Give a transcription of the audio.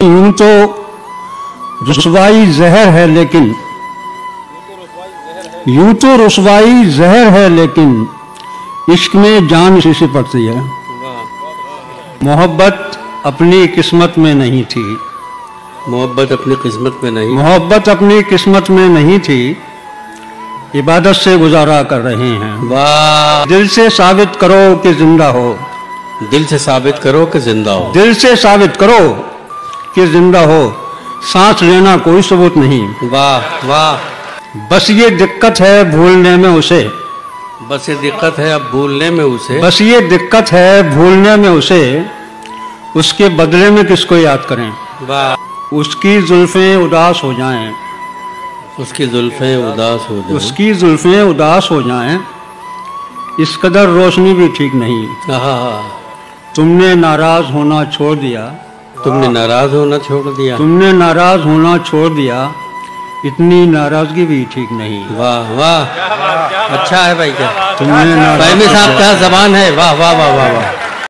यूं तो रुसवाई जहर है लेकिन यूं तो रुसवाई जहर है लेकिन इश्क में जान इसी से पड़ती है। मोहब्बत अपनी किस्मत में नहीं थी, मोहब्बत अपनी किस्मत में नहीं, मोहब्बत अपनी किस्मत में नहीं थी, इबादत से गुजारा कर रहे हैं। वाह, दिल से साबित करो कि जिंदा हो, दिल से साबित करो कि जिंदा हो, दिल से साबित करो कि जिंदा हो, सांस लेना कोई सबूत नहीं। वाह वाह, बस ये दिक्कत है भूलने में उसे, बस ये दिक्कत है अब भूलने में उसे, बस ये दिक्कत है भूलने में उसे, उसके बदले में किसको याद करें। वाह, उसकी जुल्फें उदास हो जाएं, उसकी जुल्फें उदास हो जाएं, उसकी जुल्फें उदास हो जाएं, इस कदर रोशनी भी ठीक नहीं। तुमने नाराज होना छोड़ दिया, तुमने नाराज होना छोड़ दिया, तुमने नाराज होना छोड़ दिया, इतनी नाराजगी भी ठीक नहीं। वाह वाह, अच्छा है भाई, क्या तुमने फहमी साहब क्या जबान है, वाह वाह वाह वाह वाह।